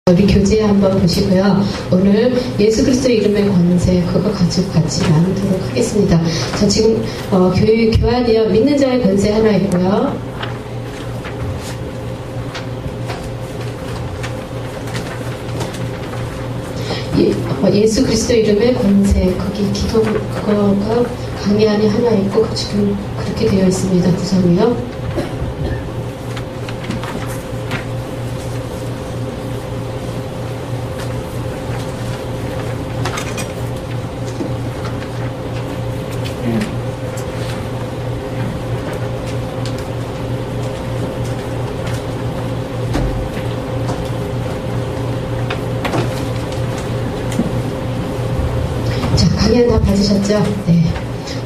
우리 교재 한번 보시고요. 오늘 예수 그리스도 이름의 권세 그거 가지고 같이 나누도록 하겠습니다. 자, 지금 교환이요. 믿는 자의 권세 하나 있고요. 예수 그리스도 이름의 권세 거기 기도 그거가 강의안이 하나 있고 지금 그렇게 되어 있습니다. 구성이요. 강연 다 받으셨죠? 네.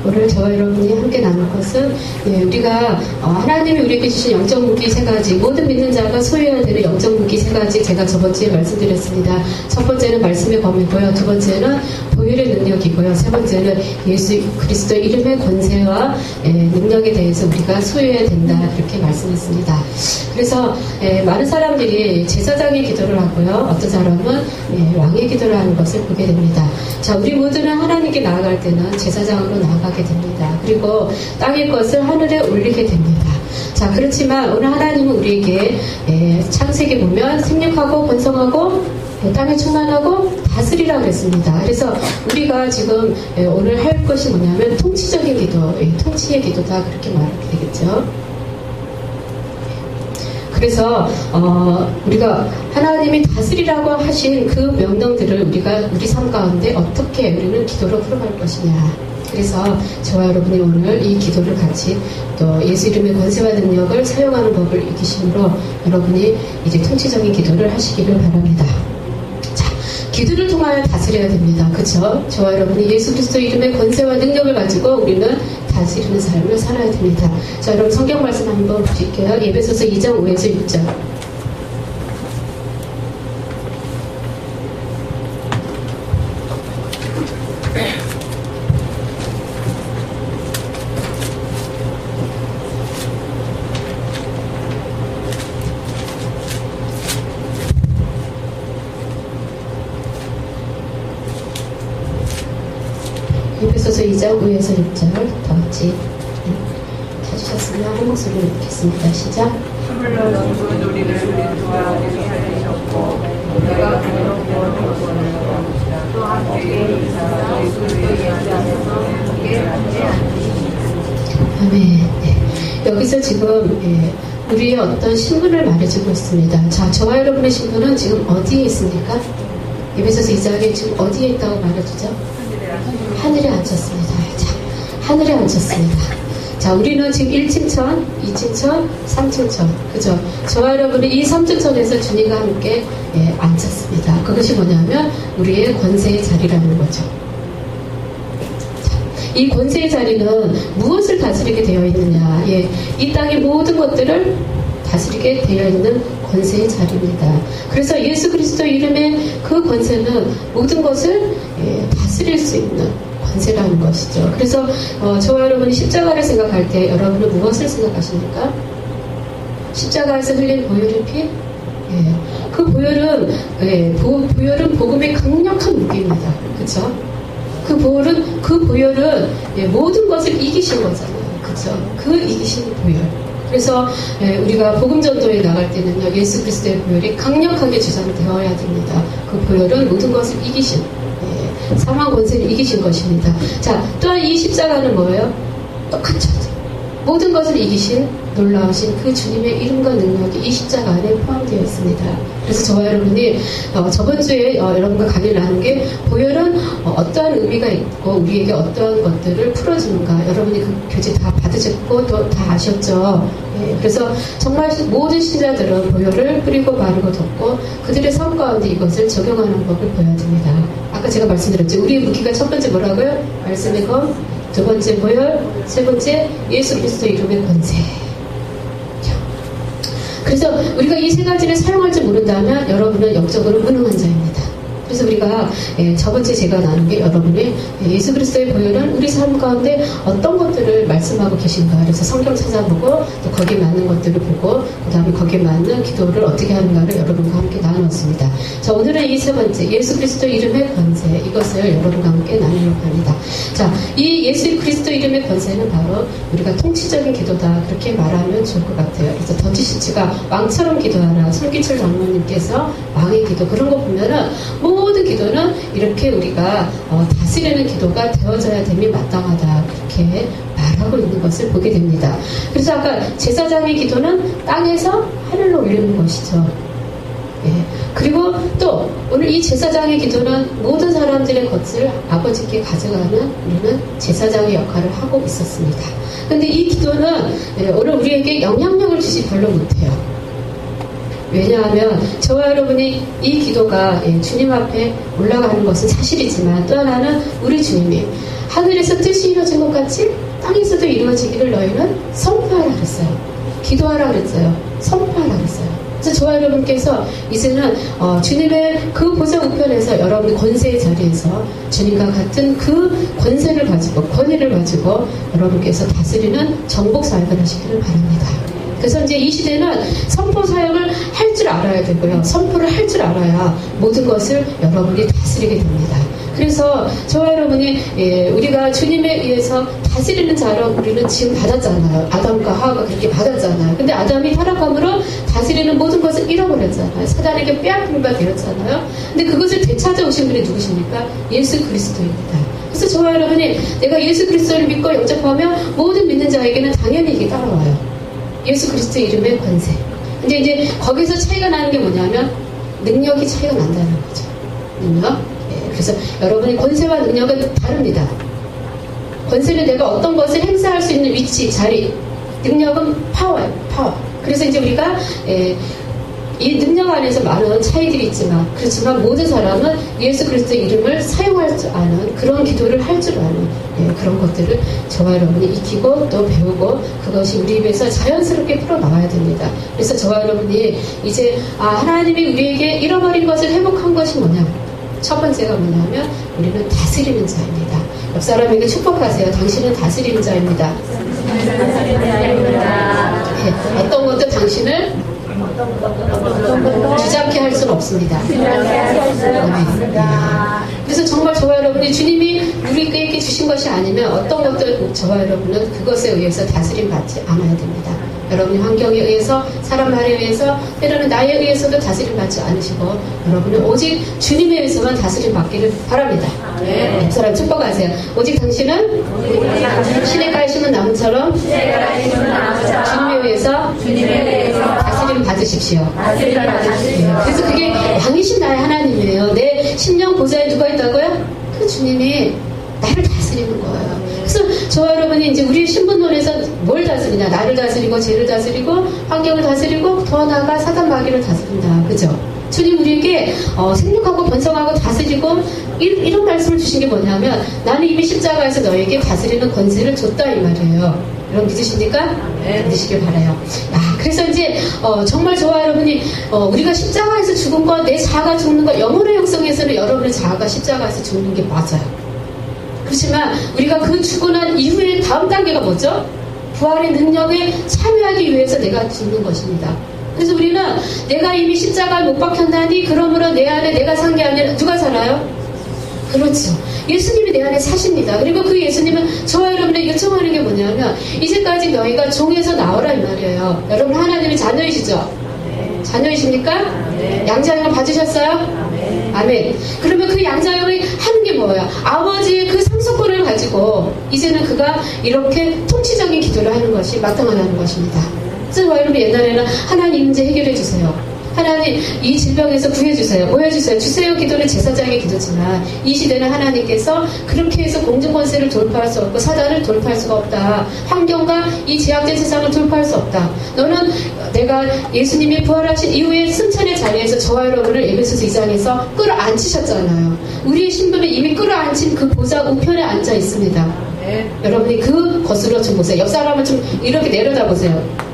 오늘 저와 여러분이 함께 나눌 것은 우리가 하나님이 우리에게 주신 영적 무기 세 가지, 모든 믿는 자가 소유해야 되는 영적 무기 세 가지 제가 저번 주에 말씀드렸습니다. 첫 번째는 말씀의 검이고요. 두 번째는 보혈의 능력이고요. 세 번째는 예수 그리스도 이름의 권세와 능력에 대해서 우리가 소유해야 된다 그렇게 말씀했습니다. 그래서 많은 사람들이 제사장의 기도를 하고요. 어떤 사람은 왕의 기도를 하는 것을 보게 됩니다. 자, 우리 모두는 하나님께 나아갈 때는 제사장으로 나아가게 됩니다. 그리고 땅의 것을 하늘에 올리게 됩니다. 자, 그렇지만 오늘 하나님은 우리에게 창세기 보면 생육하고 번성하고 땅에 충만하고 다스리라 그랬습니다. 그래서 우리가 지금 오늘 할 것이 뭐냐면 통치적인 기도, 통치의 기도다 그렇게 말하게 되겠죠. 그래서 우리가 하나님이 다스리라고 하신 그 명령들을 우리가 우리 삶 가운데 어떻게 우리는 기도로 풀어갈 것이냐. 그래서 저와 여러분이 오늘 이 기도를 같이 또 예수 이름의 권세와 능력을 사용하는 법을 익히심으로 여러분이 이제 통치적인 기도를 하시기를 바랍니다. 자, 기도를 통하여 다스려야 됩니다. 그렇죠? 저와 여러분이 예수 그리스도 이름의 권세와 능력을 가지고 우리는 다스리는 삶을 살아야 됩니다. 자, 여러분 성경 말씀 한번 보실게요. 에베소서 2장 5에서 6절. 에베소서 2장 5에서 6절 다 같이 찾으셨으면 한 목소리로 읽겠습니다. 시작. 물론 죽은 우리를 도와주게 하셨고 내가 그런 구원을 또 함께 이사와 예수의 안에서 함께 아멘. 네. 여기서 지금 우리의 어떤 신분을 말해주고 있습니다. 자, 저와 여러분의 신분은 지금 어디에 있습니까? 에베소서 2장에 지금 어디에 있다고 말해주죠? 하늘에 앉았습니다. 자, 하늘에 앉았습니다. 자, 우리는 지금 1층천, 2층천, 3층천. 그죠? 저와 여러분이 이 3층천에서 주님과 함께 앉았습니다. 그것이 뭐냐면 우리의 권세의 자리라는 거죠. 자, 이 권세의 자리는 무엇을 다스리게 되어 있느냐. 이 땅의 모든 것들을 다스리게 되어 있는 권세의 자리입니다. 그래서 예수 그리스도 이름의 그 권세는 모든 것을 다스릴 수 있는 권세라는 것이죠. 그래서 저와 여러분이 십자가를 생각할 때 여러분은 무엇을 생각하십니까? 십자가에서 흘린 보혈의 피? 그 보혈은 보혈은 복음의 강력한 무기입니다. 그렇죠? 그 보혈은 모든 것을 이기신 거잖아요. 그렇죠? 그 이기신 보혈. 그래서 우리가 복음전도에 나갈 때는요, 예수 그리스도의 보혈이 강력하게 주장되어야 됩니다. 그 보혈은 모든 것을 이기신, 사망 권세를 이기신 것입니다. 자, 또한 이 십자가는 뭐예요? 똑같죠. 모든 것을 이기신 놀라우신 그 주님의 이름과 능력이 이 십자가 안에 포함되어 있습니다. 그래서 저와 여러분이 저번 주에 여러분과 강의를 나눈 게 보혈은 어떠한 의미가 있고 우리에게 어떠한 것들을 풀어주는가. 여러분이 그 교재 다 받으셨고 또 다 아셨죠. 그래서 정말 모든 신자들은 보혈을 뿌리고 바르고 덮고 그들의 삶 가운데 이것을 적용하는 법을 보여야 됩니다. 아까 제가 말씀드렸죠. 우리의 무기가 첫 번째 뭐라고요? 말씀의 검, 두 번째 보혈, 세 번째 예수 그리스도 이름의 권세. 그래서 우리가 이 세 가지를 사용할 줄 모른다면 여러분은 영적으로 무능한 자입니다. 그래서 우리가 저번주에 제가 나눈 게 여러분이 예수 그리스도의 보혈은 우리 삶 가운데 어떤 것들을 말씀하고 계신가. 그래서 성경 찾아보고 또 거기에 맞는 것들을 보고 그 다음에 거기에 맞는 기도를 어떻게 하는가를 여러분과 함께 나누었습니다. 자, 오늘은 이 세 번째 예수 그리스도 이름의 권세, 이것을 여러분과 함께 나누려고 합니다. 자, 이 예수 그리스도 이름의 권세는 바로 우리가 통치적인 기도다, 그렇게 말하면 좋을 것 같아요. 그래서 던지시치가 왕처럼 기도하라, 손기철 장로님께서 왕의 기도, 그런 거 보면은 모든 기도는 이렇게 우리가 다스리는 기도가 되어져야 됨이 마땅하다, 그렇게 말하고 있는 것을 보게 됩니다. 그래서 아까 제사장의 기도는 땅에서 하늘로 올리는 것이죠. 그리고 또 오늘 이 제사장의 기도는 모든 사람들의 것을 아버지께 가져가는 우리는 제사장의 역할을 하고 있었습니다. 그런데 이 기도는 오늘 우리에게 영향력을 주지 별로 못해요. 왜냐하면 저와 여러분이 이 기도가 주님 앞에 올라가는 것은 사실이지만, 또 하나는 우리 주님이 하늘에서 뜻이 이루어진 것 같이 땅에서도 이루어지기를 너희는 선포하라 그랬어요. 기도하라 그랬어요. 선포하라 그랬어요. 그래서 저와 여러분께서 이제는 주님의 그 보좌 우편에서 여러분의 권세의 자리에서 주님과 같은 그 권세를 가지고, 권위를 가지고 여러분께서 다스리는 정복 사역을 하시기를 바랍니다. 그래서 이제 이 시대는 선포 사역을 할 줄 알아야 되고요. 선포를 할 줄 알아야 모든 것을 여러분이 다스리게 됩니다. 그래서 저와 여러분이 우리가 주님에 의해서 다스리는 자로 우리는 지금 받았잖아요. 아담과 하와가 그렇게 받았잖아요. 근데 아담이 타락함으로 다스리는 모든 것을 잃어버렸잖아요. 사단에게 빼앗긴 바 되었잖아요. 근데 그것을 되찾아오신 분이 누구십니까? 예수 그리스도입니다. 그래서 저와 여러분이 내가 예수 그리스도를 믿고 영접하면 모든 믿는 자에게는 당연히 이게 따라와요. 예수 그리스도 이름의 권세. 근데 이제 거기서 차이가 나는 게 뭐냐면 능력이 차이가 난다는 거죠. 능력. 그래서 여러분의 권세와 능력은 다릅니다. 권세는 내가 어떤 것을 행사할 수 있는 위치, 자리. 능력은 파워예요. 파워. 그래서 이제 우리가 이 능력 안에서 많은 차이들이 있지만, 그렇지만 모든 사람은 예수 그리스도의 이름을 사용할 줄 아는, 그런 기도를 할 줄 아는 그런 것들을 저와 여러분이 익히고 또 배우고, 그것이 우리 입에서 자연스럽게 풀어나와야 됩니다. 그래서 저와 여러분이 이제 하나님이 우리에게 잃어버린 것을 회복한 것이 뭐냐, 첫 번째가 뭐냐면 우리는 다스리는 자입니다. 옆 사람에게 축복하세요. 당신은 다스리는 자입니다. 어떤 것도 당신을 주잡게 할 수는 없습니다. 그래서 정말 저와 여러분이 주님이 우리에게 주신 것이 아니면 어떤 것들 저와 여러분은 그것에 의해서 다스림 받지 않아야 됩니다. 여러분이 환경에 의해서, 사람 말에 의해서, 때로는 나에 의해서도 다스림 받지 않으시고, 여러분은 오직 주님에 의해서만 다스림 받기를 바랍니다. 옆 사람 축복하세요. 오직 당신은 시냇가에 심은 나무처럼 주님에 의해서 다스림 받으십시오. 그래서 그게 왕이신 나의 하나님이에요. 내 심령 보좌에 누가 있다고요? 그 주님이 나를 다스리는 거예요. 그래서 저와 여러분이 이제 우리의 신분론에서 뭘 다스리냐? 나를 다스리고, 죄를 다스리고, 환경을 다스리고, 더 나아가 사단 마귀를 다스린다. 그죠? 주님 우리에게 생육하고 번성하고 다스리고 이런 말씀을 주신 게 뭐냐면, 나는 이미 십자가에서 너에게 다스리는 권세를 줬다, 이 말이에요. 여러분 믿으십니까? 믿으시길 바라요. 그래서 이제 정말 저와 여러분이 우리가 십자가에서 죽은 것, 내 자아가 죽는 것, 영혼의 영성에서는 여러분의 자아가 십자가에서 죽는 게 맞아요. 그렇지만 우리가 그 죽고 난 이후에 다음 단계가 뭐죠? 부활의 능력에 참여하기 위해서 내가 죽는 것입니다. 그래서 우리는 내가 이미 십자가에 못 박혔나니 그러므로 내 안에 내가 산 게 아니라 누가 살아요? 그렇죠. 예수님이 내 안에 사십니다. 그리고 그 예수님은 저와 여러분의 요청하는 게 뭐냐면, 이제까지 너희가 종에서 나오라, 이 말이에요. 여러분 하나님의 자녀이시죠? 자녀이십니까? 양자형을 받으셨어요? 아멘. 그러면 그 양자형이 하는 게 뭐예요? 아버지의 그 상속권을 가지고 이제는 그가 이렇게 통치적인 기도를 하는 것이 마땅하다는 것입니다. 그래서 여러분 옛날에는 하나님 문제 해결해 주세요. 하나님 이 질병에서 구해주세요. 뭐 해주세요? 주세요 기도는 제사장의 기도지만, 이 시대는 하나님께서 그렇게 해서 공중권세를 돌파할 수 없고 사단을 돌파할 수가 없다. 환경과 이 제약된 세상을 돌파할 수 없다. 너는 내가 예수님이 부활하신 이후에 승천의 자리에서 저와 여러분을 에베소서 2장에서 끌어안치셨잖아요. 우리의 신분은 이미 끌어안친 그 보좌 우편에 앉아 있습니다. 여러분이 그 것으로 좀 보세요. 옆 사람을 좀 이렇게 내려다보세요.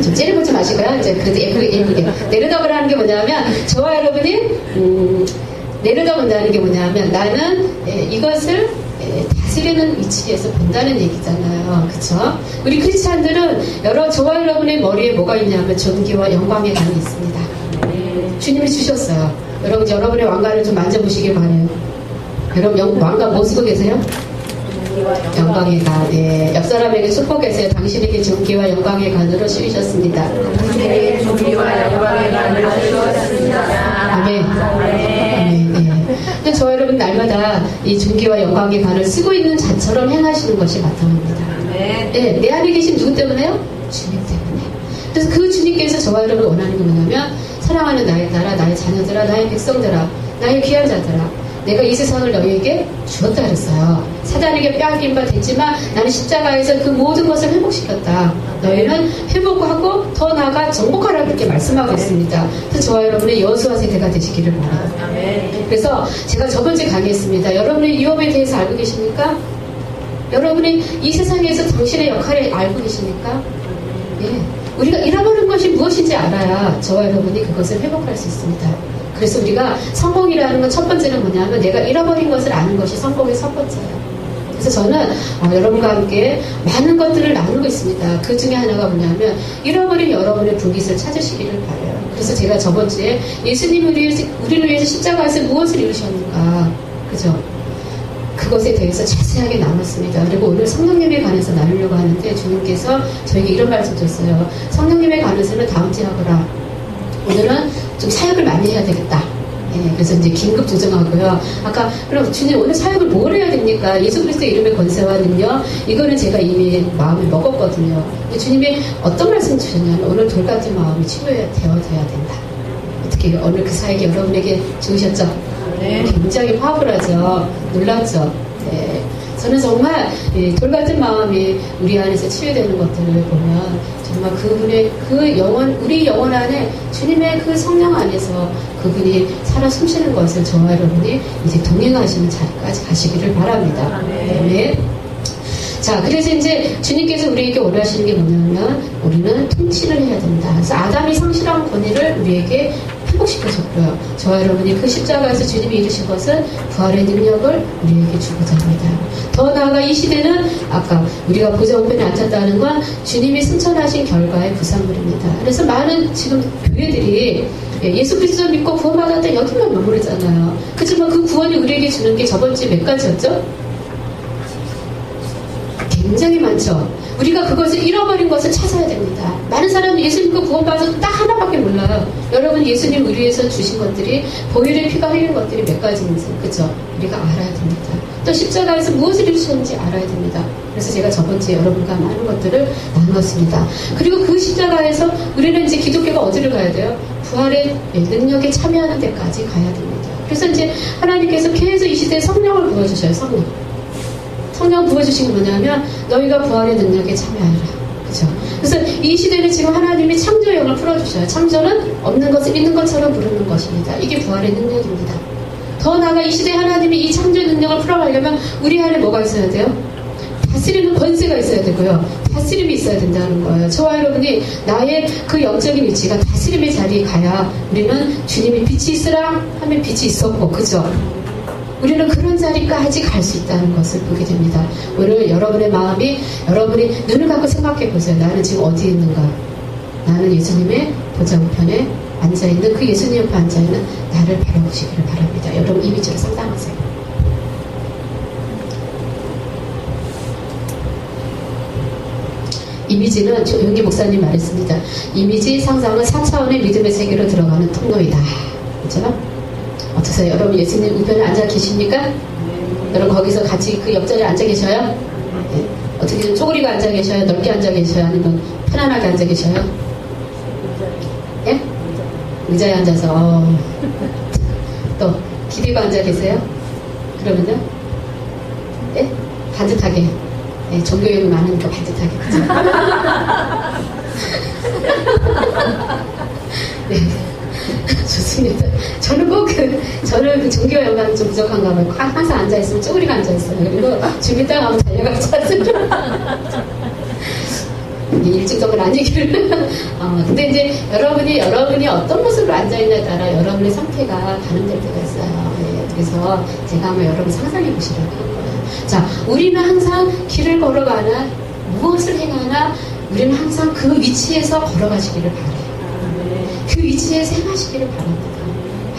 좀 째려보지 마시고요. 이제 그래도 예쁘게. 내려다보라는 게 뭐냐면, 저와 여러분이, 내려다본다는 게 뭐냐면, 나는 이것을 다스리는 위치에서 본다는 얘기잖아요. 그쵸? 우리 크리스찬들은 저와 여러분의 머리에 뭐가 있냐면, 존귀와 영광의 관이 있습니다. 주님이 주셨어요. 여러분, 여러분의 왕관을 좀 만져보시길 바래요. 여러분, 왕관 뭐 쓰고 계세요? 영광의 관. 네. 옆 사람에게 축복하세요. 당신에게 존귀와 영광의 관으로 씌우셨습니다. 당신에게 존귀와 영광의 관을 씌우셨습니다. 아멘. 아멘. 네. 근데 저 여러분 날마다 이 존귀와 영광의 관을 쓰고 있는 자처럼 행하시는 것이 마땅합니다. 네. 내 안에 계신 누구 때문에요? 주님 때문에. 그래서 그 주님께서 저와 여러분 원하는 게 뭐냐면, 사랑하는 나의 딸아, 나의 자녀들아, 나의 백성들아, 나의 귀한 자들아, 내가 이 세상을 너희에게 주었다 그랬어요. 사단에게 빼앗긴 바 됐지만 나는 십자가에서 그 모든 것을 회복시켰다. 너희는 회복하고 더 나아가 정복하라, 그렇게 말씀하고 있습니다. 그래서 저와 여러분의 여호수아 세대가 되시기를 바랍니다. 그래서 제가 저번주에 강의했습니다. 여러분의 위험에 대해서 알고 계십니까? 여러분이 이 세상에서 당신의 역할을 알고 계십니까? 예. 우리가 잃어버린 것이 무엇인지 알아야 저와 여러분이 그것을 회복할 수 있습니다. 그래서 우리가 성공이라는 건 첫 번째는 뭐냐면, 내가 잃어버린 것을 아는 것이 성공의 첫 번째예요. 그래서 저는 여러분과 함께 많은 것들을 나누고 있습니다. 그 중에 하나가 뭐냐면, 잃어버린 여러분의 불깃을 찾으시기를 바라요. 그래서 제가 저번 주에 예수님이 우리를 위해서 십자가에서 무엇을 이루셨는가, 그죠? 그것에 대해서 자세하게 나눴습니다. 그리고 오늘 성령님에 관해서 나누려고 하는데, 주님께서 저에게 이런 말씀 줬어요. 성령님에 관해서는 다음 주에 하거라. 오늘은 좀 사역을 많이 해야 되겠다. 예, 그래서 이제 긴급 조정하고요. 아까, 그럼 주님 오늘 사역을 뭘 해야 됩니까? 예수 그리스도의 이름의 권세와 능력, 이거는 제가 이미 마음에 먹었거든요. 근데 주님이 어떤 말씀 주셨냐면, 오늘 돌같은 마음이 치료되어야 된다. 어떻게 오늘 그 사역이 여러분에게 주셨죠? 네. 굉장히 파워풀하죠. 놀랍죠. 네. 저는 정말 돌같은 마음이 우리 안에서 치유되는 것들을 보면 정말 그분의 그 영혼, 우리 영혼 안에 주님의 그 성령 안에서 그분이 살아 숨쉬는 것을 저와 여러분이 이제 동행하시는 자리까지 가시기를 바랍니다. 네. 자, 그래서 이제 주님께서 우리에게 원하시는 게 뭐냐면, 우리는 통치를 해야 된다. 그래서 아담이 상실한 권위를 우리에게 회복시켜줬고요. 저와 여러분이 그 십자가에서 주님이 이루신 것은 부활의 능력을 우리에게 주고자 합니다. 더 나아가 이 시대는 아까 우리가 보좌우편에 앉았다는 건 주님이 승천하신 결과의 부산물입니다. 그래서 많은 지금 교회들이 예수 그리스도 믿고 구원받았다 여기만 머무르잖아요. 그렇지만 그 구원이 우리에게 주는 게 저번주에 몇 가지였죠? 굉장히 많죠. 우리가 그것을 잃어버린 것을 찾아야 됩니다. 많은 사람은 예수 믿고 구원받아서 딱 하나밖에 몰라요. 여러분, 예수님 우리 위해서 주신 것들이, 보혈의 피가 흘린 것들이 몇 가지인지, 그죠? 우리가 알아야 됩니다. 또 십자가에서 무엇을 이루셨는지 알아야 됩니다. 그래서 제가 저번주에 여러분과 많은 것들을 나눴습니다. 그리고 그 십자가에서 우리는 이제 기독교가 어디를 가야 돼요? 부활의 능력에 참여하는 데까지 가야 됩니다. 그래서 이제 하나님께서 계속 이 시대에 성령을 부어주셔요. 성령 부어주신 게 뭐냐면, 너희가 부활의 능력에 참여하라. 그죠? 그래서 이 시대는 지금 하나님이 창조의 영을 풀어주셔요. 창조는 없는 것을 있는 것처럼 부르는 것입니다. 이게 부활의 능력입니다. 더 나아가 이 시대에 하나님이 이 창조의 능력을 풀어가려면 우리 안에 뭐가 있어야 돼요? 다스리는 권세가 있어야 되고요. 다스림이 있어야 된다는 거예요. 저와 여러분이 나의 그 영적인 위치가 다스림의 자리에 가야 우리는 주님이 빛이 있으라 하면 빛이 있었고, 그죠? 우리는 그런 자리까지 갈 수 있다는 것을 보게 됩니다. 오늘 여러분의 마음이, 여러분이 눈을 감고 생각해 보세요. 나는 지금 어디에 있는가? 나는 예수님의 보좌 우편에 앉아있는, 그 예수님 옆에 앉아있는 나를 바라보시기를 바랍니다. 여러분 이미지로 상상하세요. 이미지는 조용기 목사님 말했습니다. 이미지 상상은 4차원의 믿음의 세계로 들어가는 통로이다. 그렇죠? 어떠세요? 여러분 예수님 우편에 앉아 계십니까? 여러분 거기서 같이 그 옆자리에 앉아 계셔요? 네. 어떻게 좀 쪼그리고 앉아 계셔요? 넓게 앉아 계셔요? 아니면 편안하게 앉아 계셔요? 예? 의자에 앉아서 또 기대고 앉아 계세요? 그러면요? 예? 반듯하게. 네, 종교형이 많으니까 반듯하게. 그죠? 네. 좋습니다. 저는 꼭 저는 그 종교 영감이 좀 부족한가 봐요. 항상 앉아있으면 쪼그리고 앉아있어요. 그리고 준비 딱 하면 달려가서 앉아요. 일찍적은 아니기를. 근데 이제 여러분이 어떤 모습으로 앉아있냐에 따라 여러분의 상태가 가늠될 때가 있어요. 예, 그래서 제가 한번 여러분 상상해 보시라고 한 거예요. 자, 우리는 항상 길을 걸어가나 무엇을 행하나 우리는 항상 그 위치에서 걸어가시기를 바래요. 그 위치에서 행하시기를 바랍니다.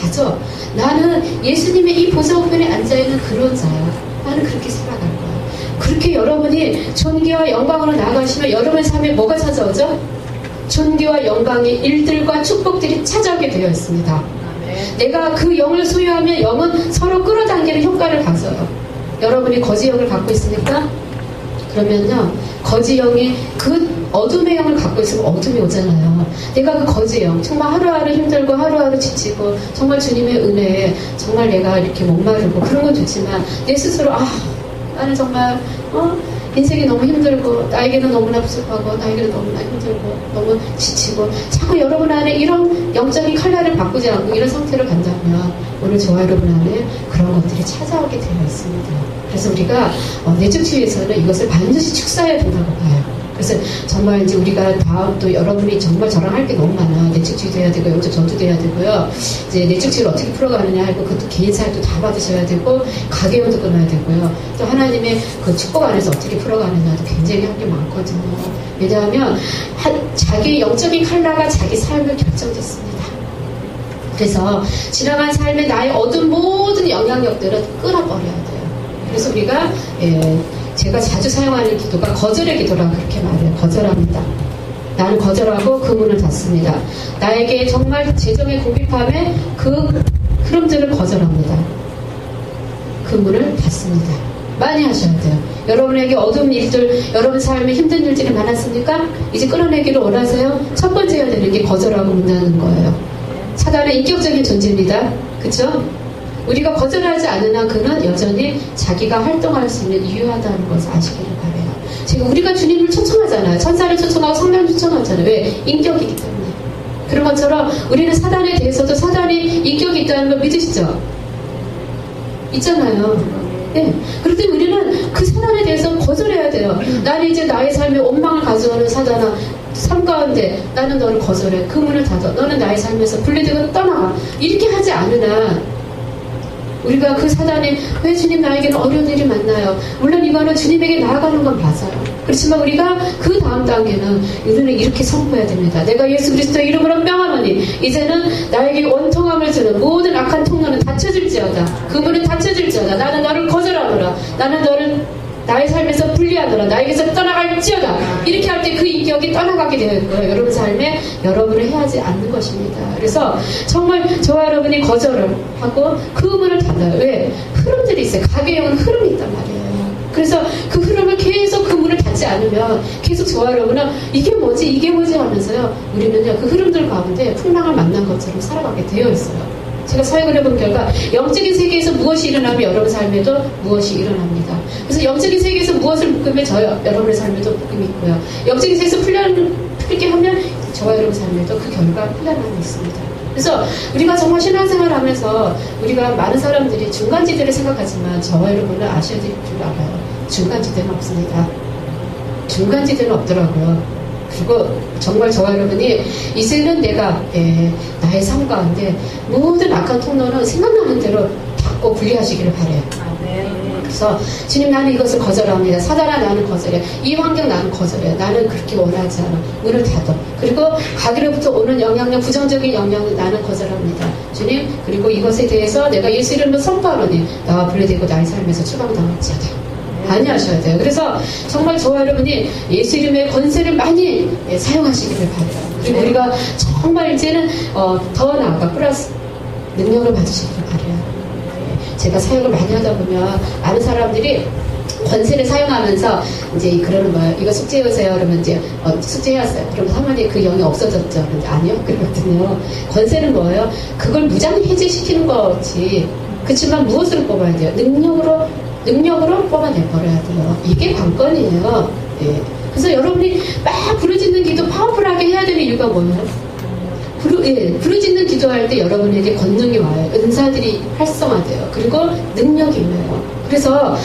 맞아. 나는 예수님의 이 보좌 우편에 앉아있는 그런 자야. 나는 그렇게 살아갈 거야. 그렇게 여러분이 존귀와 영광으로 나아가시면 여러분의 삶에 뭐가 찾아오죠? 존귀와 영광의 일들과 축복들이 찾아오게 되어 있습니다. 내가 그 영을 소유하면 영은 서로 끌어당기는 효과를 가져요. 여러분이 거지 영을 갖고 있으니까 그러면요, 거지 영이 그 어둠의 영을 갖고 있으면 어둠이 오잖아요. 내가 그 거지 영, 정말 하루하루 힘들고 하루하루 지치고 정말 주님의 은혜에 정말 내가 이렇게 목마르고 그런 건 좋지만 내 스스로 나는 정말 인생이 너무 힘들고 나에게는 너무나 부족하고 나에게는 너무나 힘들고 너무 지치고 자꾸 여러분 안에 이런 영적인 칼날을 바꾸지 않고 이런 상태로 간다면 오늘 저와 여러분 안에 그런 것들이 찾아오게 되어 있습니다. 그래서 우리가 내적주의에서는 이것을 반드시 축사해야 된다고 봐요. 그래서 정말 이제 우리가 다음 또 여러분이 정말 저랑 할 게 너무 많아. 내적주의도 해야 되고 영적 전투도 해야 되고요. 이제 내적주의를 어떻게 풀어가느냐 하고 그것도 개인 사역도 다 받으셔야 되고 가게원도 끊어야 되고요. 또 하나님의 그 축복 안에서 어떻게 풀어가느냐도 굉장히 할 게 많거든요. 왜냐하면 자기 영적인 칼라가 자기 삶을 결정짓습니다. 그래서 지나간 삶의 나의 얻은 모든 영향력들은 끊어버려야 돼요. 그래서 우리가 제가 자주 사용하는 기도가 거절의 기도라고 그렇게 말해요. 거절합니다. 나는 거절하고 그 문을 닫습니다. 나에게 정말 재정의 궁핍함에 그 흐름들을 거절합니다. 그 문을 닫습니다. 많이 하셔야 돼요. 여러분에게 어두운 일들, 여러분 삶에 힘든 일들이 많았습니까? 이제 끌어내기를 원하세요? 첫 번째 해야 되는 게 거절하고 문 닫는 거예요. 사단은 인격적인 존재입니다. 그쵸? 우리가 거절하지 않는 한 그는 여전히 자기가 활동할 수 있는 유효하다는 것을 아시기를 바라요. 지금 우리가 주님을 초청하잖아요. 천사를 초청하고 성령을 초청하잖아요. 왜? 인격이기 때문에. 그런 것처럼 우리는 사단에 대해서도 사단이 인격이 있다는 걸 믿으시죠? 있잖아요. 네. 그럴 때 우리는 그 사단에 대해서 거절해야 돼요. 나는 이제 나의 삶에 원망을 가져오는 사단아, 삶 가운데 나는 너를 거절해. 그 문을 닫아. 너는 나의 삶에서 분리되고 떠나가. 이렇게 하지 않으나 우리가 그 사단에 왜 주님 나에게는 어려운 일이 많나요? 물론 이거는 주님에게 나아가는 건 맞아요. 그렇지만 우리가 그 다음 단계는 우리는 이렇게 선포해야 됩니다. 내가 예수 그리스도의 이름으로 명하노니 이제는 나에게 원통함을 주는 모든 악한 통로는 닫혀질지어다. 그 문은 닫혀질지어다. 나는 너를 거절하노라. 나는 너를 나의 삶에서 분리하노라. 나에게서 떠나갈지어다. 이렇게 할 때 그 인격이 떠나가게 되어 있고요. 여러분 삶에 여러분을 해하지 않는 것입니다. 그래서 정말 저와 여러분이 거절을 하고 그 문을 닫아요. 왜? 흐름들이 있어요. 가게형은 흐름이 있단 말이에요. 그래서 그 흐름을 계속 그 문을 닫지 않으면 계속 저와 여러분은 이게 뭐지 하면서요. 우리는요 그 흐름들 가운데 풍랑을 만난 것처럼 살아가게 되어 있어요. 제가 사역을 해본 결과 영적인 세계에서 무엇이 일어나면 여러분 삶에도 무엇이 일어납니다. 그래서 영적인 세계에서 무엇을 묶으면 여러분의 삶에도 묶음이 있고요. 영적인 세계에서 풀게 하면 저와 여러분 삶에도 그 결과 풀려나고 있습니다. 그래서 우리가 정말 신앙생활을 하면서 우리가 많은 사람들이 중간지대를 생각하지만 저와 여러분은 아셔야 될 줄 알아요. 중간지대는 없습니다. 중간지대는 없더라고요. 그리고 정말 저와 여러분이 이제는 내가 나의 삶 가운데 모든 악한 통로는 생각나는 대로 닫고 분리하시기를 바래요. 그래서 주님 나는 이것을 거절합니다. 사단아 나는 거절해. 이 환경 나는 거절해. 나는 그렇게 원하지 않아. 문을 닫아. 그리고 가기로부터 오는 영향력, 부정적인 영향을 나는 거절합니다. 주님 그리고 이것에 대해서 내가 예수 이름으로 선포하노니 나와 분리되고 나의 삶에서 추방당할지어다. 많이 하셔야 돼요. 그래서 정말 저와 여러분이 예수 이름의 권세를 많이 사용하시기를 바라요. 그리고 우리가 정말 이제는 더 나아가 플러스 능력을 받으시기를 바라요. 제가 사역을 많이 하다 보면 많은 사람들이 권세를 사용하면서 이제 그러는 거예요. 이거 숙제해오세요. 그러면 이제 숙제해왔어요. 그러면 사모님 그 영이 없어졌죠. 그런데 아니요. 그러거든요. 권세는 뭐예요? 그걸 무장 해제시키는 거지. 그렇지만 무엇으로 뽑아야 돼요? 능력으로 뽑아내버려야 돼요. 이게 관건이에요. 예. 그래서 여러분이 막 부르짖는 기도 파워풀하게 해야 되는 이유가 뭐예요? 부르짖는 기도할 때 여러분에게 권능이 와요. 은사들이 활성화돼요. 그리고 능력이 임해요. 그래서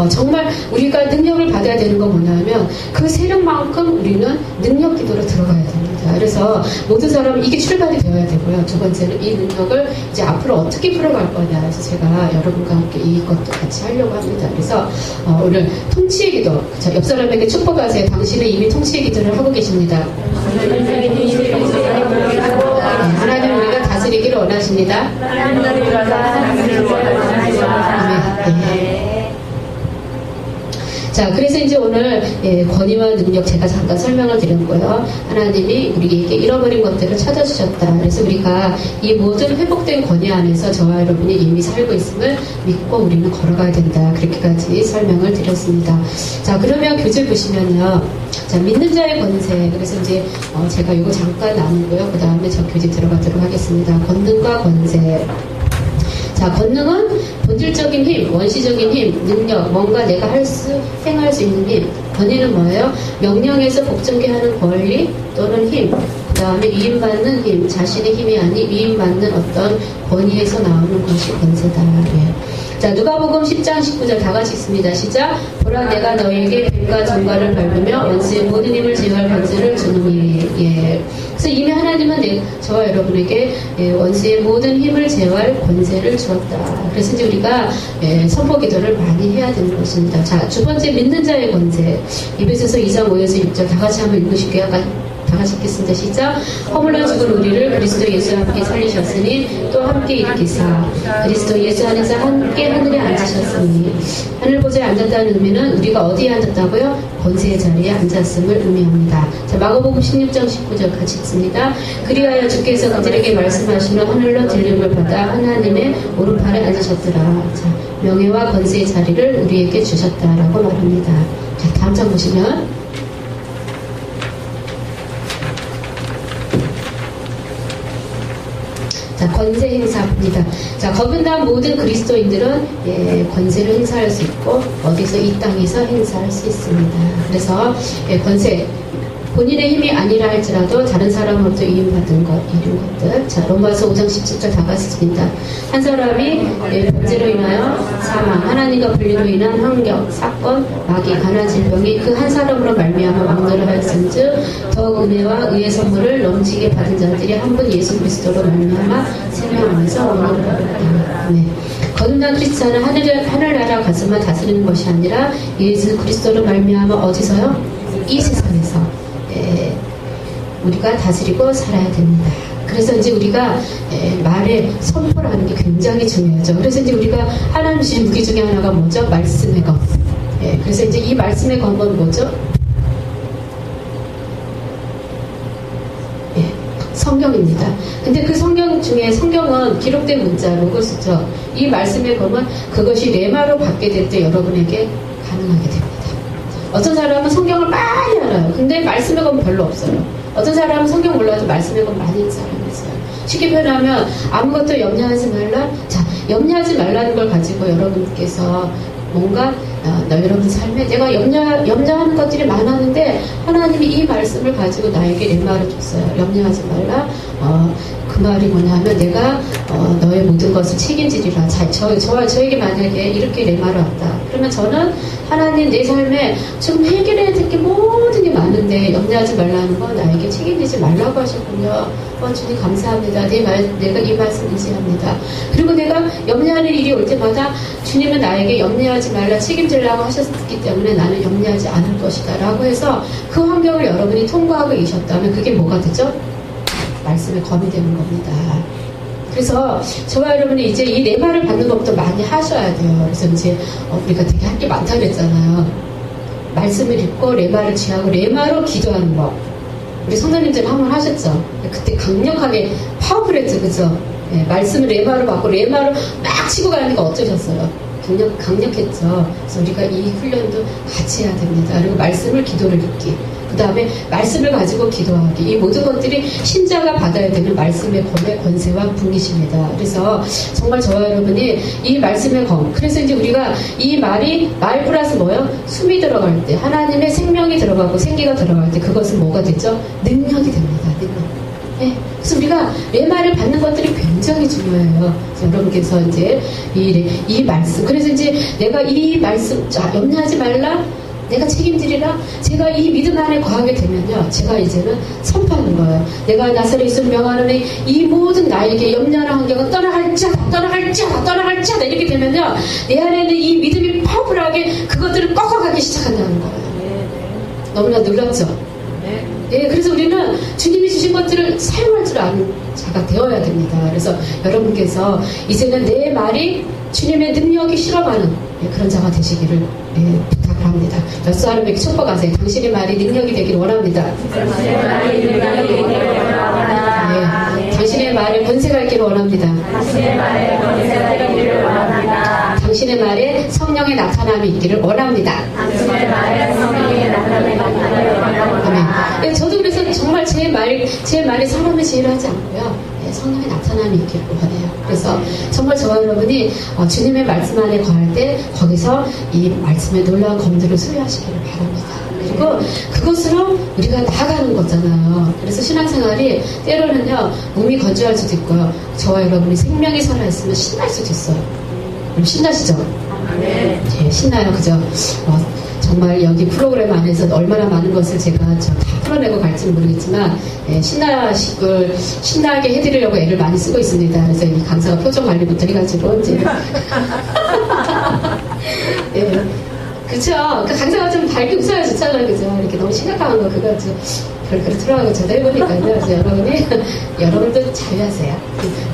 정말 우리가 능력을 받아야 되는 건 뭐냐면 그 세력만큼 우리는 능력 기도로 들어가야 됩니다. 그래서 모든 사람은 이게 출발이 되어야 되고요. 두 번째는 이 능력을 이제 앞으로 어떻게 풀어갈 거냐 해서 제가 여러분과 함께 이것도 같이 하려고 합니다. 그래서 오늘 통치의 기도, 자, 옆 사람에게 축복하세요. 당신은 이미 통치의 기도를 하고 계십니다. 하나님 우리가 다스리기를 원하십니다. 네. 자, 그래서 이제 오늘 권위와 능력 제가 잠깐 설명을 드렸고요. 하나님이 우리에게 잃어버린 것들을 찾아주셨다. 그래서 우리가 이 모든 회복된 권위 안에서 저와 여러분이 이미 살고 있음을 믿고 우리는 걸어가야 된다. 그렇게까지 설명을 드렸습니다. 자, 그러면 교재 보시면요. 자, 믿는 자의 권세. 그래서 이제 제가 이거 잠깐 나누고요. 그 다음에 저 교재 들어가도록 하겠습니다. 권능과 권세. 자, 권능은 본질적인 힘, 원시적인 힘, 능력, 뭔가 내가 행할 수 있는 힘. 권위는 뭐예요? 명령에서 복종케 하는 권리 또는 힘. 그 다음에 위임받는 힘, 자신의 힘이 아닌 위임받는 어떤 권위에서 나오는 것이 권세다. 예. 자, 누가복음 10장 19절 다 같이 읽습니다. 시작. 보라 내가 너에게 뱀과 정갈을 밟으며 원수의 모든 힘을 제어할 권세를 주노니. 예. 그래서 이미 하나님은 저와 여러분에게 원수의 모든 힘을 제어할 권세를 주었다. 그래서 이제 우리가 선포 기도를 많이 해야 되는 것입니다. 자, 두 번째 믿는 자의 권세. 에베소서 2장 5에서 6절 다 같이 한번 읽으실게요. 다 같이 읽겠습니다. 시작. 허물러 죽은 우리를 그리스도 예수와 함께 살리셨으니 또 함께 일으키사 그리스도 예수 안에서 함께 하늘에 앉으셨으니. 하늘 보좌에 앉았다는 의미는 우리가 어디에 앉았다고요? 권세의 자리에 앉았음을 의미합니다. 자, 마가복음 16장 19절 같이 읽습니다. 그리하여 주께서 그들에게 말씀하시며 하늘로 들림을 받아 하나님의 오른팔에 앉으셨더라. 자, 명예와 권세의 자리를 우리에게 주셨다라고 말합니다. 자, 다음 장 보시면 자, 권세 행사입니다. 자, 거듭난 모든 그리스도인들은 권세를 행사할 수 있고 어디서 이 땅에서 행사할 수 있습니다. 그래서 권세 본인의 힘이 아니라 할지라도 다른 사람으로부터 이임받은 것, 이런 것들. 자, 로마서 5장 17절 다 같습니다. 한 사람이 범죄로 인하여 사망, 하나님과 분리로 인한 환경, 사건, 마귀, 가난, 질병이 그 한 사람으로 말미암아 왕노를 하였은즉 더욱 은혜와 의의 선물을 넘치게 받은 자들이 한 분 예수 그리스도로 말미암아 생명 안에서 왕노를 하였다. 네. 거듭난 크리스찬은 하늘나라 가슴만 다스리는 것이 아니라 예수 그리스도로 말미암아 어디서요? 이 세상에서 우리가 다스리고 살아야 됩니다. 그래서 이제 우리가 말에 선포라는 게 굉장히 중요하죠. 그래서 이제 우리가 하나님 주신 무기 중에 하나가 뭐죠? 말씀의 검. 그래서 이제 이 말씀의 검은 뭐죠? 성경입니다. 근데 그 성경 중에 성경은 기록된 문자 로고스죠. 이 말씀의 검은 그것이 레마로 받게 될 때 여러분에게 가능하게 됩니다. 어떤 사람은 성경을 많이 알아요. 근데 말씀의 검은 별로 없어요. 어떤 사람은 성경 몰라도 말씀의 검 많이 있는 사람이 있어요. 쉽게 표현하면 아무것도 염려하지 말라. 자, 염려하지 말라는 걸 가지고 여러분께서 뭔가 여러분 삶에 내가 염려하는 것들이 많았는데 하나님이 이 말씀을 가지고 나에게 레마를 줬어요. 염려하지 말라. 그 말이 뭐냐면 내가 너의 모든 것을 책임지리라. 저에게 만약에 이렇게 레마를 왔다. 그러면 저는 하나님 내 삶에 지금 해결해야 될 게 모든 게 많은데 염려하지 말라는 건 나에게 책임지지 말라고 하셨군요. 주님 감사합니다. 내가 이 말씀 의지합니다. 그리고 내가 염려하는 일이 올 때마다 주님은 나에게 염려하지 말라 책임지려고 하셨기 때문에 나는 염려하지 않을 것이다 라고 해서 그 환경을 여러분이 통과하고 계셨다면 그게 뭐가 되죠? 말씀의 검이 되는 겁니다. 그래서 저와 여러분이 이제 이 레마를 받는 것부터 많이 하셔야 돼요. 그래서 이제 우리가 되게 할 게 많다 그랬잖아요. 말씀을 읽고 레마를 취하고 레마로 기도하는 법. 우리 성도님들 한번 하셨죠? 그때 강력하게 파워풀했죠, 그죠? 말씀을 레마로 받고 레마로 막 치고 가니까 어떠셨어요? 강력했죠. 그래서 우리가 이 훈련도 같이 해야 됩니다. 그리고 말씀을 기도를 읽기. 그 다음에 말씀을 가지고 기도하기. 이 모든 것들이 신자가 받아야 되는 말씀의 검의 권세와 분이십니다. 그래서 정말 저와 여러분이 이 말씀의 검. 그래서 이제 우리가 이 말이 말 플러스 뭐요? 숨이 들어갈 때, 하나님의 생명이 들어가고 생기가 들어갈 때 그것은 뭐가 되죠? 능력이 됩니다. 능력. 네. 그래서 우리가 내 말을 받는 것들이 굉장히 중요해요. 여러분께서 이제 이 말씀, 그래서 이제 내가 이 말씀, 자, 염려하지 말라, 내가 책임지리라, 제가 이 믿음 안에 거하게 되면요, 제가 이제는 선포하는 거예요. 내가 나사렛 예수를 명하노니 이 모든 나에게 염려하는 환경은 떠나갈지어다 이렇게 되면요, 내 안에 있는 이 믿음이 파워풀하게 그것들을 꺾어가기 시작한다는 거예요. 너무나 놀랍죠? 네, 그래서 우리는 주님이 주신 것들을 사용할 줄 아는 자가 되어야 됩니다. 그래서 여러분께서 이제는 내 말이 주님의 능력이 실험하는 그런 자가 되시기를 부탁을 합니다. 여섯 사람에게 축복하세요. 당신의 말이 능력이 되기를 원합니다. 당신의 말이 능력이 되기를 원합니다. 네, 당신의 말에 권세가 있기를 원합니다. 당신의 말에 권세가 있기를 원합니다. 당신의 말에 성령의 나타남이 있기를 원합니다. 당신의 말에 성령의 나타남이 있기를 원합니다. 아멘. 네, 저도 그래서 정말 제 말이 사람의 지혜를 하지 않고요. 성령의 나타남이 있기를 원해요. 그래서 정말 저와 여러분이 주님의 말씀 안에 거할 때 거기서 이 말씀의 놀라운 검들을 소유하시기를 바랍니다. 그리고 그것으로 우리가 나아가는 거잖아요. 그래서 신앙생활이 때로는요, 몸이 건조할 수도 있고요. 저와 여러분이 생명이 살아있으면 신날 수도 있어요. 그럼 신나시죠? 네. 예, 신나요. 그죠? 정말 여기 프로그램 안에서 얼마나 많은 것을 제가 다 풀어내고 갈지는 모르겠지만, 신나게 해드리려고 애를 많이 쓰고 있습니다. 그래서 이 강사가 표정 관리부터 해가지고 이제 예, 그쵸? 그 강사가 좀 밝게 웃어야 좋잖아요. 그죠? 이렇게 너무 심각한 거 그거 좀 그렇더라고요. 저도 해보니까요. 그래서 여러분도 자유하세요.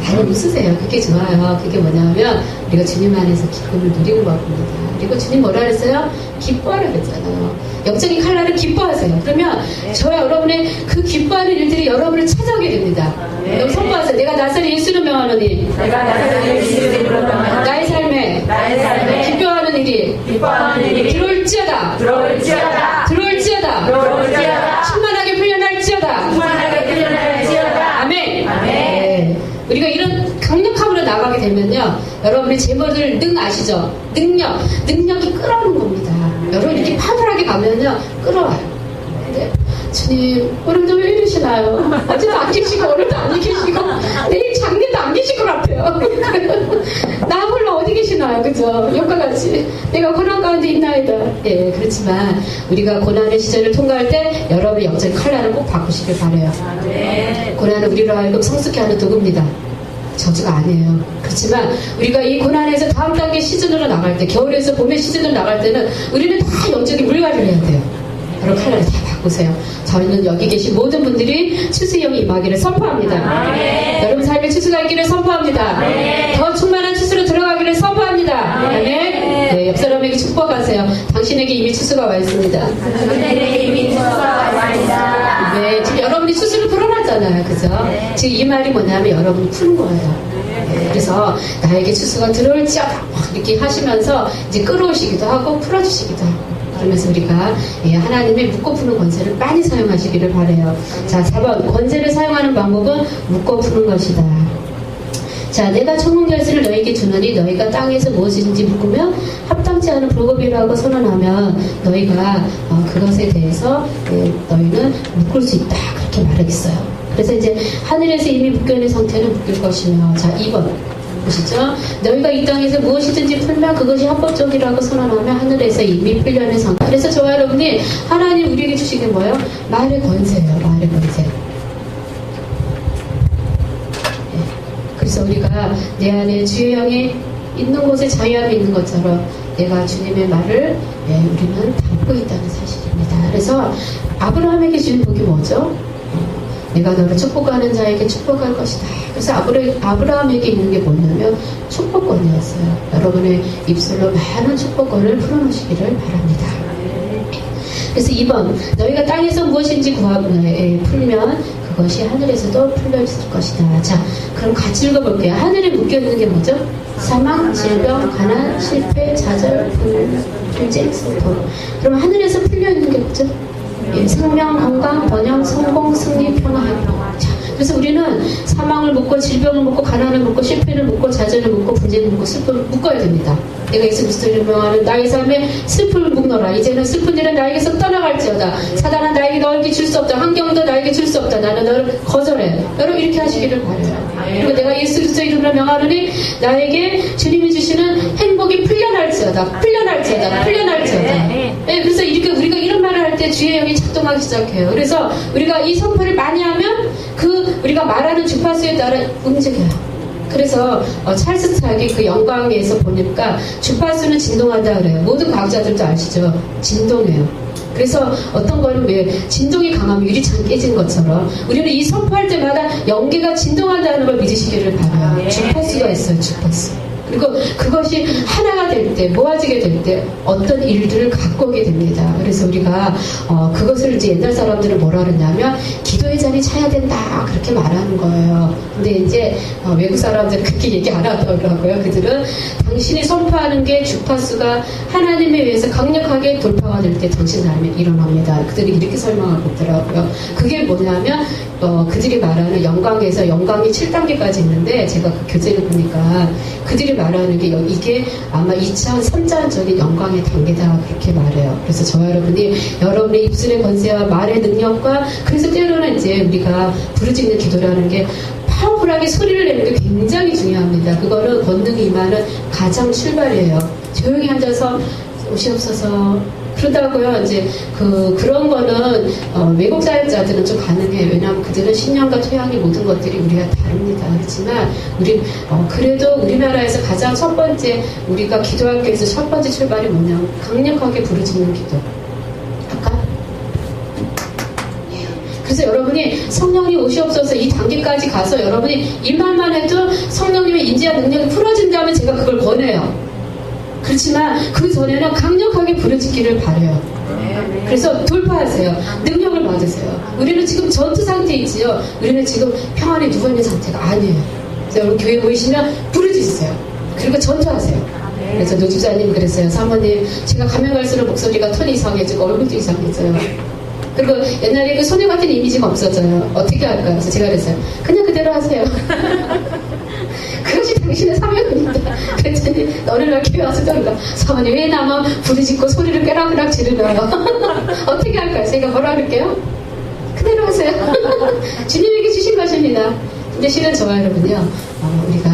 다들 웃으세요. 그게 좋아요. 그게 뭐냐면 우리가 주님 안에서 기쁨을 누리고 갑니다. 그리고 주님 뭐라 그랬어요? 기뻐하라 그랬잖아요. 영적인 칼날을 기뻐하세요. 그러면 저와 여러분의 그 기뻐하는 일들이 여러분을 찾아오게 됩니다. 여러분 선포하세요. 내가 나사렛 예수를 명하노니 내가 나사렛 예수를 명하노니 나의 삶에 기뻐하는 일이 들어올지어다. 충만하게 풀려날지어다. 아멘. 네. 우리가 이런 강력함으로 나가게 되면요, 여러분의 제목을 아시죠? 능력이 끌어오는 겁니다. 여러분 이렇게 파벌하게 가면요, 끌어와요. 근데 주님, 오늘도 왜 이러시나요? 어제도 안 계시고 오늘도 안 계시고 내일 장례도 안 계실 것 같아요. 나 몰라 어디 계시나요? 그죠? 욕과 같이 내가 고난 가운데 있나이다. 예, 그렇지만 우리가 고난의 시절을 통과할 때 여러분의 영적인 칼날을 꼭 바꾸시길 바라요. 고난은 우리로 하여금 성숙케 하는 도구입니다. 저주가 아니에요. 그렇지만 우리가 이 고난에서 다음 단계 시즌으로 나갈 때, 겨울에서 봄의 시즌으로 나갈 때는 우리는 다 영적인 물갈이를 해야 돼요. 여러분 칼날을 다 바꾸세요. 저희는 여기 계신 모든 분들이 추수형이 임하기를 선포합니다. 여러분 삶에 추수가 있기를 선포합니다. 더 충만한 추수로 들어가기를 선포합니다. 아멘. 네, 옆 사람에게 축복하세요. 당신에게 이미 추수가 와 있습니다. 네, 지금 여러분이 추수를 풀어놨잖아요. 그죠? 지금 이 말이 뭐냐면 여러분이 푸는 거예요. 네, 그래서 나에게 추수가 들어올지어다 이렇게 하시면서 이제 끌어오시기도 하고 풀어주시기도 하고, 그러면서 우리가 하나님의 묶어 푸는 권세를 많이 사용하시기를 바라요. 자, 4번 권세를 사용하는 방법은 묶어 푸는 것이다. 자, 내가 천국 열쇠를 너희에게 주노니 너희가 땅에서 무엇이든지 묶으면 합당치 않은 불법이라고 선언하면 너희가 그것에 대해서 너희는 묶을 수 있다, 그렇게 말하겠어요. 그래서 이제 하늘에서 이미 묶여있는 상태는 묶일 것이며, 자, 2번 보시죠. 너희가 이 땅에서 무엇이든지 풀면 그것이 합법적이라고 선언하면 하늘에서 이미 풀려있는 상태. 그래서 저와 여러분이 하나님 우리에게 주신 게 뭐예요? 말의 권세예요. 말의 권세. 그래서 우리가 내 안에 주의 영이 있는 곳에 자유함이 있는 것처럼 내가 주님의 말을 우리는 담고 있다는 사실입니다. 그래서 아브라함에게 주신 복이 뭐죠? 내가 너를 축복하는 자에게 축복할 것이다. 그래서 아브라함에게 있는 게 뭐냐면 축복권이었어요. 여러분의 입술로 많은 축복권을 풀어놓으시기를 바랍니다. 그래서 2번 너희가 땅에서 무엇인지 풀면 그것이 하늘에서도 풀려있을 것이다. 자, 그럼 같이 읽어볼게요. 하늘에 묶여있는 게 뭐죠? 사망, 질병, 가난, 실패, 좌절, 분쟁, 슬픔. 그럼 하늘에서 풀려있는 게 뭐죠? 생명, 건강, 번영, 성공, 승리, 평화, 행복. 자, 그래서 우리는 사망을 묶고 질병을 묶고 가난을 묶고 실패를 묶고 좌절을 묶고 분쟁을 묶고 슬픔을 묶어야 됩니다. 내가 예수 그리스도를 명하는 나의 삶에 슬픔을 묶노라. 이제는 슬픈 일은 나에게서 떠나갈지어다. 사단아 나에게 너에게 줄 수 없다. 환경도 나에게 줄 수 없다. 나는 너를 거절해. 여러분 이렇게 하시기를 바라요. 그리고 내가 예수 그리스도 이름으로 명하느니 나에게 주님이 주시는 행복이 풀려날지어다. 풀려날지어다. 풀려날지어다. 네, 그래서 이렇게 우리가 이런 말을 할 때 주의 영이 작동하기 시작해요. 그래서 우리가 이 선포를 많이 하면 우리가 말하는 주파수에 따라 움직여요. 그래서 찰스 스타기 그 영광에서 보니까 주파수는 진동한다 그래요. 모든 과학자들도 아시죠? 진동해요. 그래서 어떤 거는 왜 진동이 강하면 유리창이 깨진 것처럼 우리는 이 선포할 때마다 연기가 진동한다는 걸 믿으시기를 바라요. 주파수가 있어요. 주파수. 그리고 그것이 하나가 될 때, 모아지게 될 때 어떤 일들을 갖고 오게 됩니다. 그래서 우리가 그것을 이제 옛날 사람들은 뭐라 그러냐면 기도의 잔이 차야 된다 그렇게 말하는 거예요. 근데 이제 외국 사람들은 그렇게 얘기 안 하더라고요. 그들은 당신이 선포하는 게 주파수가 하나님에 의해서 강력하게 돌파가 될 때 당신 삶에 일어납니다. 그들이 이렇게 설명하고 있더라고요. 그게 뭐냐면 그들이 말하는 영광에서 영광이 7단계까지 있는데 제가 그 교재를 보니까 그들이 말하는 게 이게 아마 2차원, 3차원적인 영광의 단계다 그렇게 말해요. 그래서 저와 여러분의 입술의 권세와 말의 능력과 그래서 때로는 이제 우리가 부르짖는 기도라는 게 파워풀하게 소리를 내는 게 굉장히 중요합니다. 그거는 권능이 임하는 가장 출발이에요. 조용히 앉아서 오시옵소서 그러다고요. 이제 그런 거는 외국 사역자들은 좀 가능해요. 왜냐하면 그들은 신념과 토양이 모든 것들이 우리가 다릅니다. 그렇지만 우리 그래도 우리나라에서 가장 첫 번째 우리가 기도하기 위해서 첫 번째 출발이 뭐냐면 강력하게 부르짖는 기도. 아까 그래서 여러분이 성령님 오시옵소서 이 단계까지 가서 여러분이 일말만 해도 성령님의 인지와 능력이 풀어진다면 제가 그걸 권해요. 그렇지만 그 전에는 강력하게 부르짖기를 바라요. 그래서 돌파하세요. 능력을 받으세요. 우리는 지금 전투 상태에 있지요. 우리는 지금 평안에 누워있는 상태가 아니에요. 그래서 여러분 교회 모이시면 부르짖으세요. 그리고 전투하세요. 그래서 노집사님 그랬어요. 사모님 제가 가면 갈수록 목소리가 톤이 이상해지고 얼굴도 이상해져요. 그리고 옛날에 그 소녀 같은 이미지가 없어져요. 어떻게 할까요? 그래서 제가 그랬어요. 그냥 그대로 하세요. 그것이 당신의 사명입니다. 그랬더니 너를 왜 교회 와서 그런가? 사모님 왜 나만 부르짖고 소리를 꾀락꾀락 지르나요? 어떻게 할까요? 제가 뭐라 그럴게요? 그대로 하세요. 주님에게 주신 것입니다. 근데 실은 저와 여러분요 우리가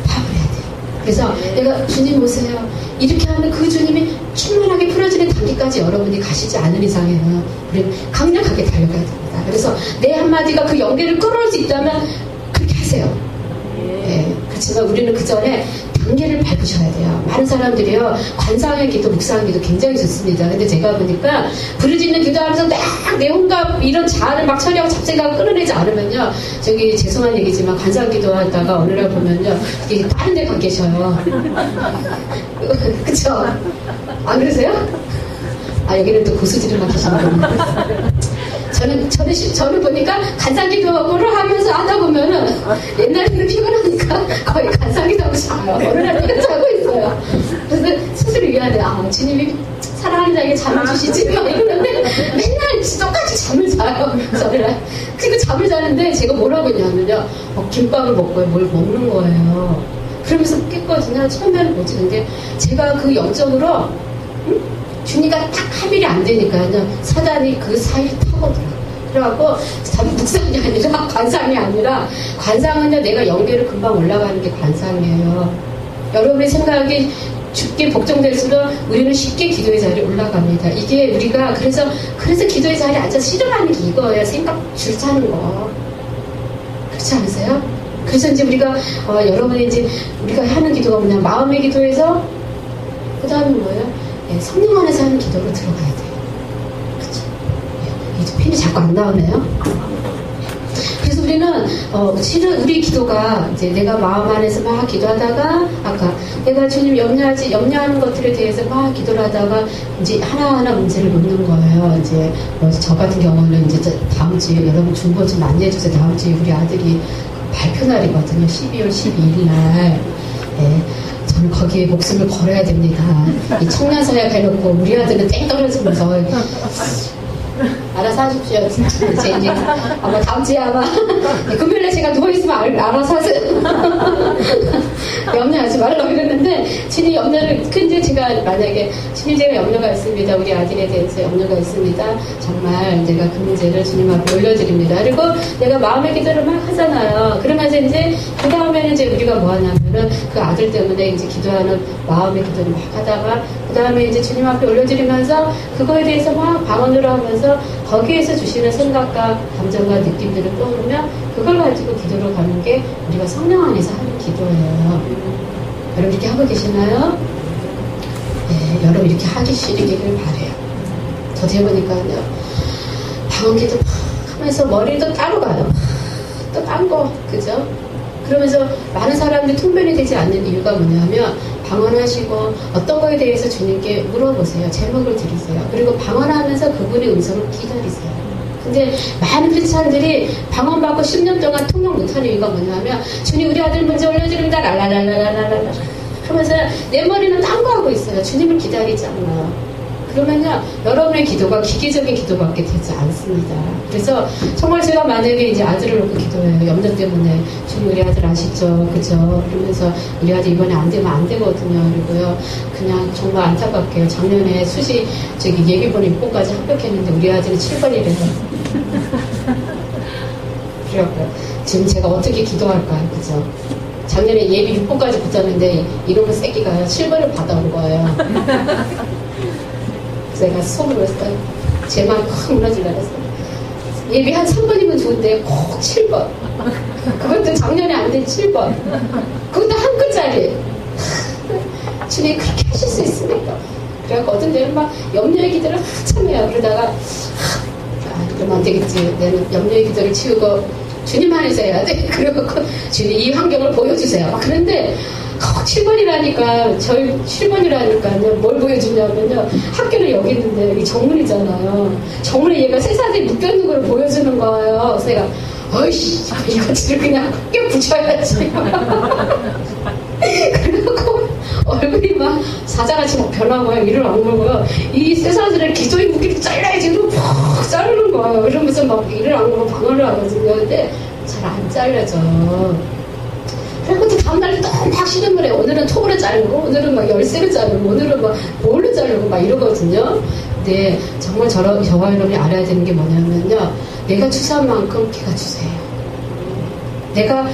파악을 해야 돼요. 그래서 내가 주님 오세요. 이렇게 하면 그 주님이 충만하게 풀어지는 단계까지 여러분이 가시지 않은 이상에는 우리는 강력하게 달려가야 됩니다. 그래서 내 한마디가 그 연계를 끌어올 수 있다면 그렇게 하세요. 네, 그렇지만 우리는 그 전에 단계를 밟으셔야 돼요. 많은 사람들이요 관상의 기도, 묵상의 기도 굉장히 좋습니다. 근데 제가 보니까 부르짖는 기도하면서 막 내 혼과 이런 자아를 막 처리하고 잡생각을 끌어내지 않으면요 저기 죄송한 얘기지만 관상 기도하다가 어느 날 보면요 이게 다른 데 가 계셔요. 그쵸? 안 그러세요? 여기는 또 고수들만 계시는구나. 저는 보니까 간상기도를 하면서 하다 보면은 옛날에는 피곤하니까 거의 간상기도하고 자요. 어느 날 피가 자고 있어요. 그래서 스스로 위안해. 주님이 사랑하는 자에게 잠을 주시지? 이러는데 맨날 똑같이 잠을 자요. 그래서 어느 날 그리고 잠을 자는데 제가 뭐라고 했냐면요. 김밥을 먹고요. 뭘 먹는 거예요. 그러면서 깼거든요. 처음에는 뭐지? 근데 제가 그 영적으로 주니까 딱 합일이 안 되니까요. 사단이 그 사이를 타거든요. 그래갖고 묵상이 아니라 관상이 아니라 관상은요 내가 연계를 금방 올라가는 게 관상이에요. 여러분의 생각이 죽게 복종될수록 우리는 쉽게 기도의 자리에 올라갑니다. 이게 우리가 그래서 기도의 자리에 앉아서 실험하는 게 이거예요. 생각 줄 차는 거. 그렇지 않으세요? 그래서 이제 우리가 여러분이 이제 우리가 하는 기도가 뭐냐 마음의 기도에서 그 다음에 뭐예요? 성령 안에서 하는 기도로 들어가야 돼요. 그쵸? 펜이 자꾸 안 나오네요. 그래서 우리는 실은 우리 기도가 이제 내가 마음 안에서 막 기도하다가 아까 내가 주님 염려하는 것들에 대해서 막 기도를 하다가 이제 하나하나 문제를 놓는 거예요. 이제 저 같은 경우는 이제 다음 주에 여러분 중보 좀 많이 해주세요. 다음 주에 우리 아들이 발표 날이거든요. 12월 12일 날. 네. 저는 거기에 목숨을 걸어야 됩니다. 이 청년 사역 해놓고 우리 아들은 땡 떨어지면서 알아서 하십시오. 이제 아마 다음 주에 아마 금요일에 제가 누워있으면 알아서 하세요. 염려하지 말라고 그랬는데 주님 염려를 근데 제가 만약에 주님 제가 염려가 있습니다. 우리 아들에 대해서 염려가 있습니다. 정말 내가 그 문제를 주님 앞에 올려드립니다. 그리고 내가 마음의 기도를 막 하잖아요. 그러면서 이제 그 다음에는 이제 우리가 뭐 하냐면은 그 아들 때문에 이제 기도하는 마음의 기도를 막 하다가 그 다음에 이제 주님 앞에 올려드리면서 그거에 대해서 막 방언을 하면서 거기에서 주시는 생각과 감정과 느낌들을 떠오르면 그걸 가지고 기도로 가는 게 우리가 성령 안에서 하는 기도예요. 여러분 이렇게 하고 계시나요? 네, 여러분 이렇게 하시기를 바래요. 저도 해보니까요. 방언기도 막 하면서 머리도 따로 가요. 또 딴 거, 그죠? 그러면서 많은 사람들이 통변이 되지 않는 이유가 뭐냐면 방언하시고 어떤 거에 대해서 주님께 물어보세요. 제목을 드리세요. 그리고 방언하면서 그분의 음성을 기다리세요. 근데 많은 크리스찬들이 방언받고 10년 동안 통역 못하는 이유가 뭐냐면 주님 우리 아들 문제 올려드립니다. 랄랄랄랄랄랄라 하면서 내 머리는 딴 거 하고 있어요. 주님을 기다리지 않아요. 그러면요, 여러분의 기도가 기계적인 기도밖에 되지 않습니다. 그래서 정말 제가 만약에 이제 아들을 놓고 기도해요. 염려 때문에. 주님 우리 아들 아시죠? 그죠? 그러면서 우리 아들 이번에 안 되면 안 되거든요. 그리고요, 그냥 정말 안타깝게요. 작년에 수시, 예비번 입고까지 합격했는데 우리 아들은 7번이래요. 그래갖고요. 지금 제가 어떻게 기도할까요? 그죠? 작년에 예비 6번까지 붙었는데 이놈의 새끼가 7번을 받아온 거예요. 내가 속으로 했어요. 제 마음 확 무너지려고 했어요. 예비 한 3번이면 좋은데 꼭 7번. 그것도 작년에 안 된 7번. 그것도 한 글자리. 주님 그렇게 하실 수 있습니까? 그래갖고 어떤 데는 막 염려의 기도를 한참 해요. 그러다가 그러면 안 되겠지. 나는 염려의 기도를 치우고 주님 안에서 해야 돼. 그래갖고 주님 이 환경을 보여주세요. 그런데 7번이라니까, 저희 7번이라니까요. 뭘 보여주냐면요. 학교는 여기 있는데, 여기 정문이잖아요. 정문에 얘가 새사슬이 묶여있는 걸 보여주는 거예요. 그래서 제가, 어이씨, 이것들을 그냥 껴 붙여야지. 그리고 얼굴이 막 사자같이 막 변하고요. 이를 악물고요. 이 새사슬을 기도에 묶이고 잘라야지. 푹 자르는 거예요. 이러면서 막 이를 악물고 방언을 하거든요. 근데 잘 안 잘려져. 그리고 또 다음날에 또 막 시름을 해. 오늘은 톱으로 자르고, 오늘은 막 열쇠로 자르고, 오늘은 막 뭘로 자르고 막 이러거든요. 근데 정말 저와 여러분이 알아야 되는 게 뭐냐면요. 내가 추수한 만큼 걔가 주세요. 내가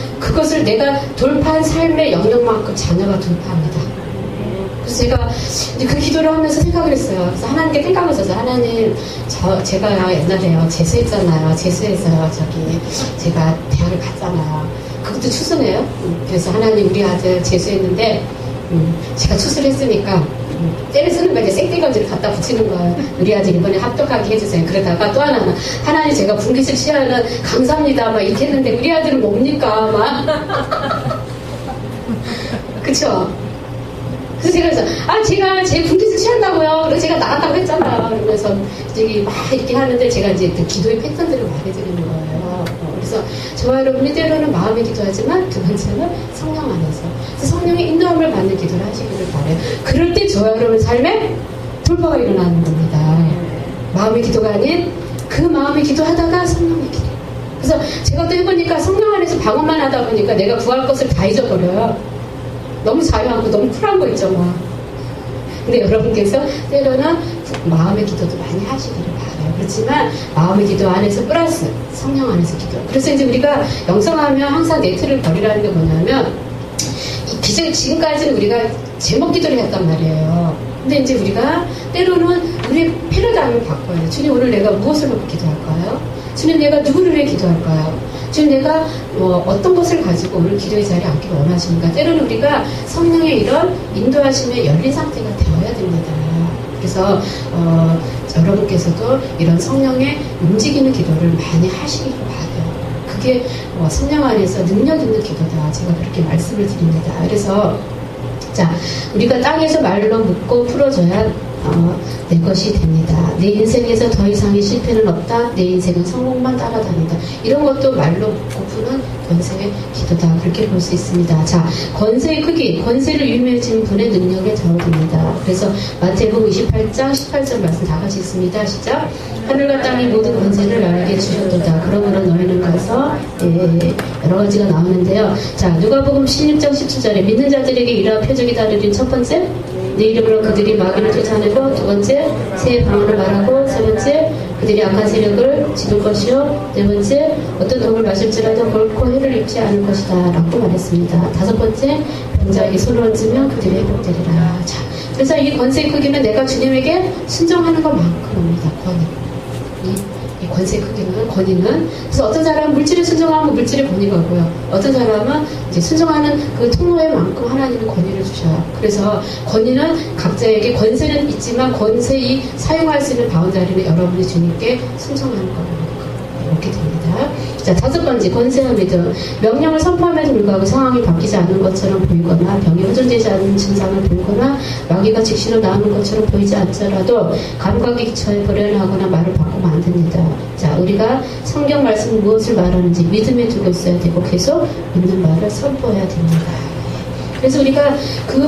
돌파한 삶의 영역만큼 자녀가 돌파합니다. 그래서 제가 이제 그 기도를 하면서 생각을 했어요. 그래서 하나님께 생각을 했어요. 하나님, 제가 옛날에요. 재수했잖아요. 재수해서요. 제가 대학을 갔잖아요. 그것도 추수네요. 그래서 하나님 우리 아들 재수했는데 제가 추수를 했으니까 때를 쓰는 거에 생떼거지를 갖다 붙이는 거예요. 우리 아들 이번에 합격하게 해주세요. 그러다가 또 하나는 하나님 제가 분깃을 취하는 감사합니다 막 이렇게 했는데 우리 아들은 뭡니까 막 그쵸? 그래서 제가 제가 제 분깃을 취한다고요. 그래서 제가 나갔다고 했잖아요. 그러면서 저기 막 이렇게 하는데 제가 이제 그 기도의 패턴들을 말해드리는 거예요. 그래서 저와 여러분이 때로는 마음에 기도하지만 두 번째는 성령 안에서 그래서 성령의 인도함을 받는 기도를 하시기를 바라요. 그럴 때 저와 여러분 삶에 돌파가 일어나는 겁니다. 마음의 기도가 아닌 그 마음의 기도하다가 성령의 기도. 그래서 제가 또 해보니까 성령 안에서 방언만 하다 보니까 내가 구할 것을 다 잊어버려요. 너무 자유하고 너무 쿨한 거 있죠 뭐. 근데 여러분께서 때로는 마음의 기도도 많이 하시기를 바라요. 그렇지만 마음의 기도 안에서 플러스 성령 안에서 기도. 그래서 이제 우리가 영성하면 항상 네트를 버리라는 게 뭐냐면 지금까지는 우리가 제목 기도를 했단 말이에요. 근데 이제 우리가 때로는 우리의 패러다임을 바꿔야 돼요. 주님 오늘 내가 무엇을 놓고 기도할까요? 주님 내가 누구를 위해 기도할까요? 주님 내가 어떤 것을 가지고 오늘 기도의 자리에 앉기를 원하십니까? 때로는 우리가 성령의 이런 인도하심에 열린 상태가 되어야 됩니다. 그래서 여러분께서도 이런 성령의 움직이는 기도를 많이 하시기를 바라요. 그게 성령 안에서 능력 있는 기도다. 제가 그렇게 말씀을 드립니다. 그래서 자 우리가 땅에서 말로 묻고 풀어줘야 내 것이 됩니다. 내 인생에서 더 이상의 실패는 없다. 내 인생은 성공만 따라다닌다. 이런 것도 말로 고푸는 권세의 기도다. 그렇게 볼 수 있습니다. 자, 권세의 크기, 권세를 유명해진 분의 능력에 좌우됩니다. 그래서 마태복음 28장 18절 말씀 다 같이 있습니다. 시작. 하늘과 땅의 모든 권세를 나에게 주셨도다. 그러므로 너희는 가서 여러 가지가 나오는데요. 자, 누가복음 16장 17절에 믿는 자들에게 이러한 표적이 다르린 첫 번째, 내 이름으로 그들이 마귀를 쫓아내고, 두 번째, 새 방언을 말하고, 세 번째, 그들이 악한 세력을 집을 것이요, 네 번째, 어떤 독을 마실지라도 결코 해를 입지 않을 것이다 라고 말했습니다. 다섯 번째, 병자에게 손을 얹으면 그들이 회복되리라. 자, 그래서 이 권세의 크기는 내가 주님에게 순종하는 것만큼입니다. 권위. 이 권세의 크기는, 권위는. 그래서 어떤 사람은 물질에 순종하면 물질의 권위가 오고요. 어떤 사람은 이제 순종하는 그 통로에만큼 하나님은 권위를 주셔요. 그래서 권위는 각자에게 권세는 있지만 권세이 사용할 수 있는 바운다리는 여러분이 주님께 순종하는 거라는 이렇게 됩니다. 자, 다섯 번째, 권세와 믿음. 명령을 선포함에도 불구하고 상황이 바뀌지 않는 것처럼 보이거나 병이 호전되지 않는 증상을 보이거나 마귀가 즉시로 나오는 것처럼 보이지 않더라도 감각에 기초해 불연하거나 말을 바꾸면 안 됩니다. 자, 우리가 성경 말씀 무엇을 말하는지 믿음에 두고 있어야 되고 계속 믿는 말을 선포해야 됩니다. 그래서 우리가 그